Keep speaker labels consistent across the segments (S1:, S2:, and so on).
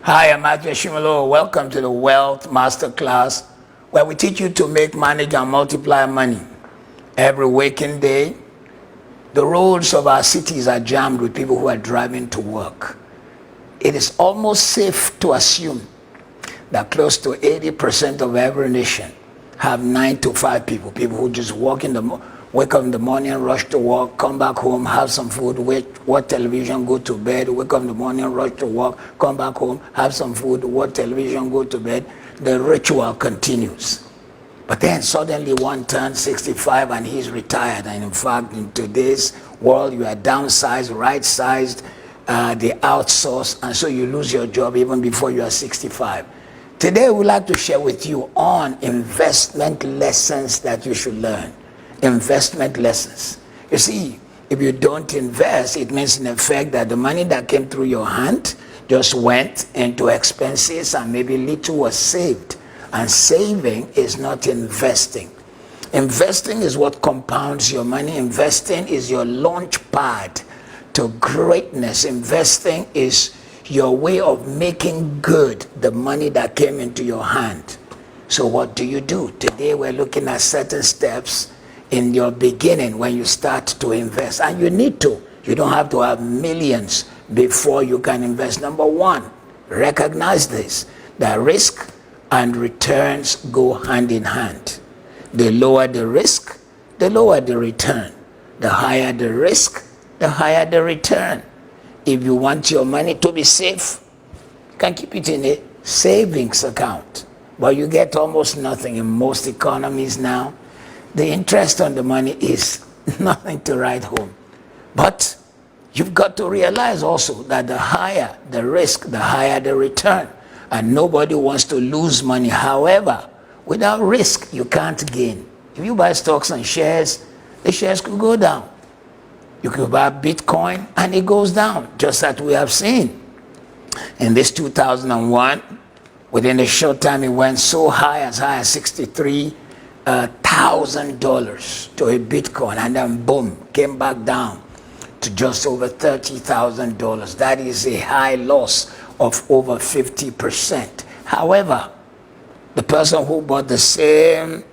S1: Hi, I'm Mathew Ashimolow. Welcome to the Wealth Masterclass, where we teach you to make, manage, and multiply money. Every waking day, the roads of our cities are jammed with people who are driving to work. It is almost safe to assume that close to 80% of every nation have 9 to 5 people who just wake up in the morning, rush to work, come back home, have some food, watch television, go to bed, wake up in the morning, rush to work, come back home, have some food, watch television, go to bed. The ritual continues. But then suddenly one turns 65 and he's retired. And in fact, in today's world, you are downsized, right-sized, they outsource, and so you lose your job even before you are 65. Today, we'd like to share with you on investment lessons that you should learn. Investment lessons. You see, if you don't invest, it means in effect that the money that came through your hand just went into expenses and maybe little was saved. And saving is not investing. Investing is what compounds your money. Investing is your launch pad to greatness. Investing is your way of making good the money that came into your hand. So what do? Today we're looking at certain steps in your beginning when you start to invest. And you need to. You don't have to have millions before you can invest. Number one, recognize this, that risk and returns go hand in hand. The lower the risk, the lower the return. The higher the risk, the higher the return. If you want your money to be safe, you can keep it in a savings account. But you get almost nothing in most economies now. The interest on the money is nothing to write home. But you've got to realize also that the higher the risk, the higher the return. And nobody wants to lose money. However, without risk, you can't gain. If you buy stocks and shares, the shares could go down. You could buy Bitcoin and it goes down, just as we have seen. In this 2001, within a short time, it went so high as $63,000 to a Bitcoin, and then boom, came back down to just over $30,000. That is a high loss of over 50%. However, the person who bought the same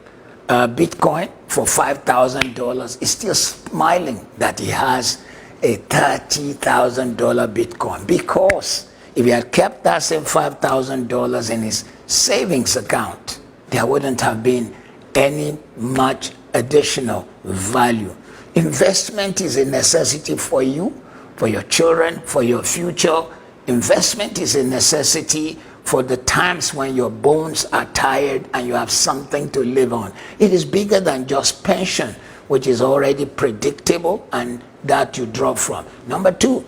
S1: Bitcoin for $5,000 is still smiling that he has a $30,000 Bitcoin, because if he had kept that same $5,000 in his savings account, there wouldn't have been any much additional value. Investment is a necessity for you, for your children, for your future. Investment is a necessity for the times when your bones are tired and you have something to live on. It is bigger than just pension, which is already predictable and that you draw from. Number two,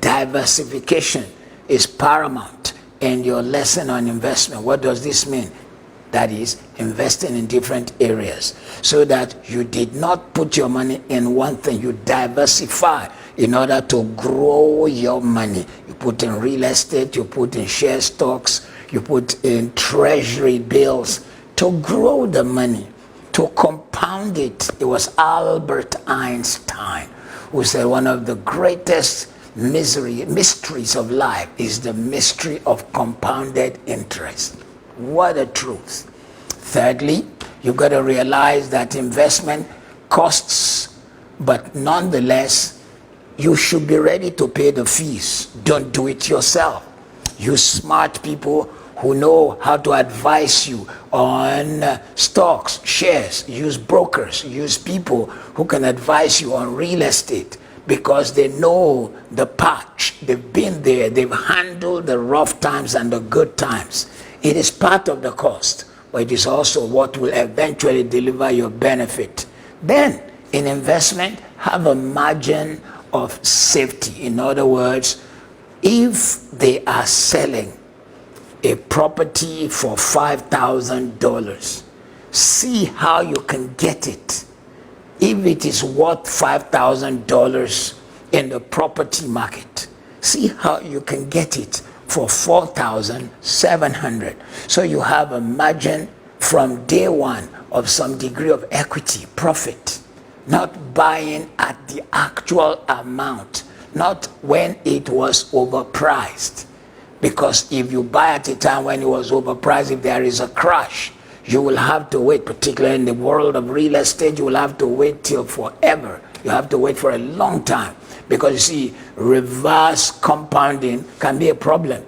S1: diversification is paramount in your lesson on investment. What does this mean? That is, investing in different areas so that you did not put your money in one thing. You diversify in order to grow your money. You put in real estate, you put in share stocks, you put in treasury bills to grow the money, to compound it. It was Albert Einstein who said one of the greatest mysteries of life is the mystery of compounded interest. What a truth. Thirdly, you've got to realize that investment costs, but nonetheless, you should be ready to pay the fees. Don't do it yourself. Use smart people who know how to advise you on stocks, shares. Use brokers. Use people who can advise you on real estate, because they know the patch. They've been there. They've handled the rough times and the good times. It is part of the cost, but it is also what will eventually deliver your benefit. Then, in investment, have a margin of safety. In other words, if they are selling a property for $5,000, see how you can get it. If it is worth $5,000 in the property market, see how you can get it for $4,700. So you have a margin from day one of some degree of equity, profit, not buying at the actual amount, not when it was overpriced. Because if you buy at a time when it was overpriced, if there is a crash, you will have to wait, particularly in the world of real estate, you will have to wait till forever. You have to wait for a long time. Because you see, reverse compounding can be a problem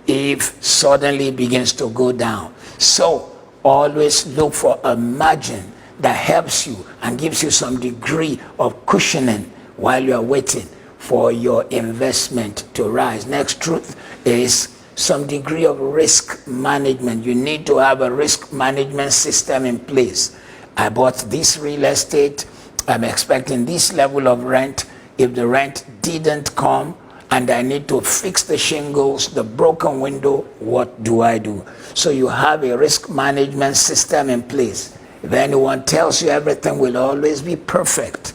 S1: if suddenly it begins to go down. So always look for a margin that helps you and gives you some degree of cushioning while you are waiting for your investment to rise. Next truth is some degree of risk management. You need to have a risk management system in place. I bought this real estate. I'm expecting this level of rent. If the rent didn't come and I need to fix the shingles, the broken window, what do I do? So you have a risk management system in place. If anyone tells you everything will always be perfect,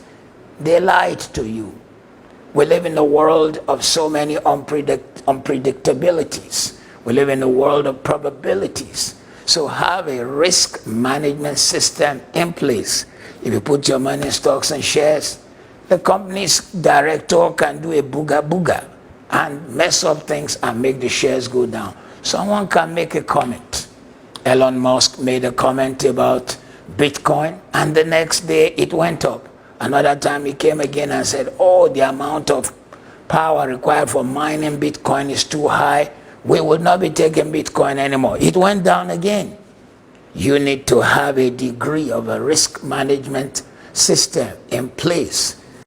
S1: they lied to you. We live in a world of so many unpredictabilities. We live in a world of probabilities. So have a risk management system in place. If you put your money in stocks and shares, the company's director can do a booga and mess up things and make the shares go down. Someone can make a comment. Elon Musk made a comment about Bitcoin, and the next day it went up. Another time he came again and said, oh, the amount of power required for mining Bitcoin is too high. We will not be taking Bitcoin anymore. It went down again. You need to have a degree of a risk management system in place